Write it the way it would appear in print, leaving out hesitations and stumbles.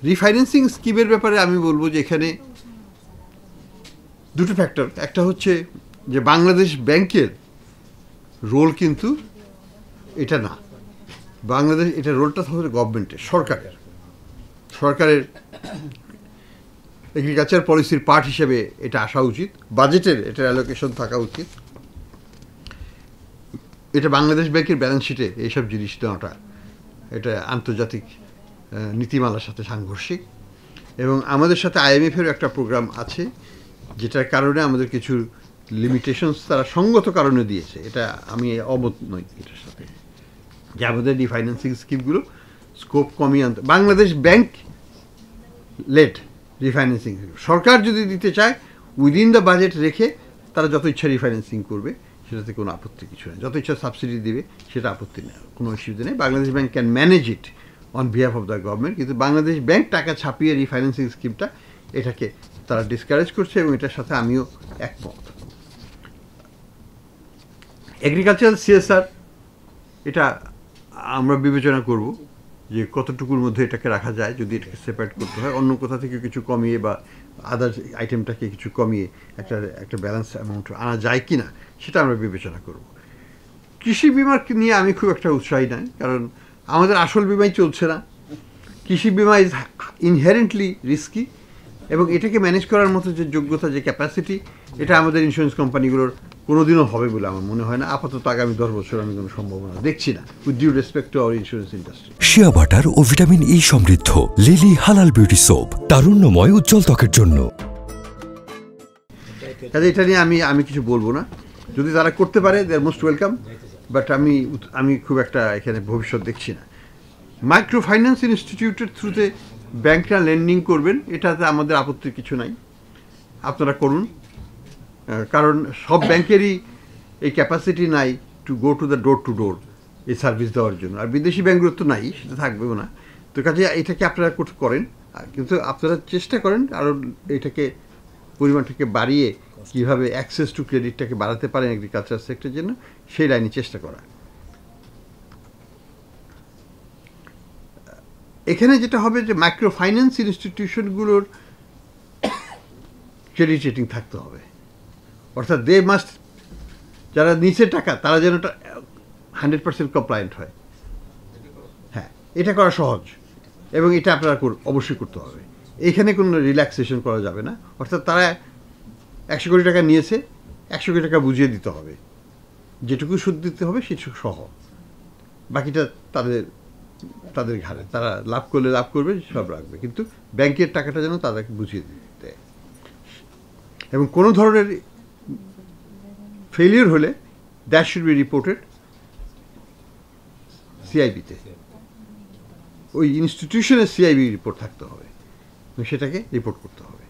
Refinancing স্কিমের ব্যাপারে আমি বলবো যে এখানে দুটো ফ্যাক্টর, একটা হচ্ছে যে বাংলাদেশ ব্যাংকের রোল কিন্তু এটা না, বাংলাদেশ এটা রোলটা হচ্ছে গভর্নমেন্টের, সরকারের এগ্রিকালচার পলিসির পার্ট হিসেবে এটা আসা উচিত, বাজেটের এটার অ্যালোকেশন থাকা উচিত। এটা বাংলাদেশ ব্যাংকের ব্যালেন্স শিটে এইসব জিনিস দেওয়াটা এটা আন্তর্জাতিক নীতিমালার সাথে সাংঘর্ষিক, এবং আমাদের সাথে আইএমএফের একটা প্রোগ্রাম আছে যেটার কারণে আমাদের কিছু লিমিটেশনস তারা সঙ্গত কারণে দিয়েছে, এটা আমি অমত নই এটার সাথে, যে আমাদের রিফাইন্যান্সিং স্কিমগুলো স্কোপ কমিয়ে আনতে। বাংলাদেশ ব্যাংক লেট রিফাইন্যান্সিং, সরকার যদি দিতে চায় উইদিন দ্য বাজেট রেখে তারা যত ইচ্ছা রিফাইন্যান্সিং করবে, সেটাতে কোনো আপত্তি কিছু নেই, যত ইচ্ছা সাবসিডি দিবে সেটা আপত্তি নেই, কোনো অসুবিধা নেই। Bangladesh bank can manage it on behalf of the government, কিন্তু বাংলাদেশ ব্যাংক টাকা ছাপিয়ে রিফাইন্যান্সিং স্কিমটা এটাকে তারা ডিসকারেজ করছে, এবং এটার সাথে আমিও একমত। এগ্রিকালচারাল সিএসআর এটা আমরা বিবেচনা করব যে কতটুকুর মধ্যে এটাকে রাখা যায়, যদি এটাকে সেপারেট করতে হয়, অন্য কোথা থেকে কিছু কমিয়ে বা আদার আইটেমটাকে কিছু কমিয়ে একটা ব্যালেন্স অ্যামাউন্ট আনা যায় কি না সেটা আমরা বিবেচনা করব। কৃষি বিমার নিয়ে আমি খুব একটা উৎসাহী নাই, কারণ আমাদের আসল বিমাই চলছে না। কৃষি বিমা ইজ ইনহেরেন্টলি রিস্কি, এবং এটাকে ম্যানেজ করার মতো যে যোগ্যতা, যে ক্যাপাসিটি, এটা আমাদের ইন্স্যুরেন্স কোম্পানিগুলোর কোনোদিনও হবে বলে আমার মনে হয় না। আপাতত আগামী 10 বছর আমি কোনো সম্ভাবনা দেখছি না, with due respect to our insurance industry. Shea butter ও ভিটামিন ই সমৃদ্ধ লিলি হালাল বিউটি সোপ, তারুণ্যময় উজ্জ্বল ত্বকের জন্য। কাজে এটা নিয়ে আমি কিছু বলবো না, যদি তারা করতে পারে দে আর মোস্ট ওয়েলকাম, বাট আমি খুব একটা এখানে ভবিষ্যৎ দেখছি না। মাইক্রো ফাইন্যান্স ইনস্টিটিউটের থ্রুতে ব্যাংকরা লেন্ডিং করবেন, এটাতে আমাদের আপত্তির কিছু নাই, আপনারা করুন, কারণ সব ব্যাংকেরই এই ক্যাপাসিটি নাই to go to the door to door এই সার্ভিস দেওয়ার জন্য, আর বিদেশি ব্যাংকগুলোর তো নাই, সেটা থাকবেও না। তো কাজে এটাকে আপনারা করেন, কিন্তু আপনারা চেষ্টা করেন আরও এটাকে পরিমাণটাকে বাড়িয়ে কীভাবে অ্যাক্সেস টু ক্রেডিটটাকে বাড়াতে পারেন এগ্রিকালচার সেক্টরের জন্য, সেই লাইনে চেষ্টা করা। এখানে যেটা হবে যে মাইক্রো ফাইন্যান্স ইনস্টিটিউশনগুলোর ক্রেডিট রেটিং থাকতে হবে, অর্থাৎ দে মাস্ট, যারা নিচে টাকা তারা যেন 100% কমপ্লায়েন্ট হয়। হ্যাঁ, এটা করা সহজ, এবং এটা আপনারা অবশ্যই করতে হবে। এইখানে কোনো রিল্যাক্সেশন করা যাবে না, অর্থাৎ তারা 100 কোটি টাকা নিয়েছে, 100 কোটি টাকা বুঝিয়ে দিতে হবে, যেটুকু সুদ দিতে হবে সেটুকু সহ, বাকিটা তাদের ঘাড়ে, তারা লাভ করলে লাভ করবে, সব রাখবে, কিন্তু ব্যাংকের টাকাটা যেন তাদেরকে বুঝিয়ে দিতে। এবং কোনো ধরনের ফেলিওর হলে দ্যাট শুড বি রিপোর্টেড সিআইবিতে, ওই ইনস্টিটিউশনের সিআইবি রিপোর্ট থাকতে হবে, সেটাকে রিপোর্ট করতে হবে।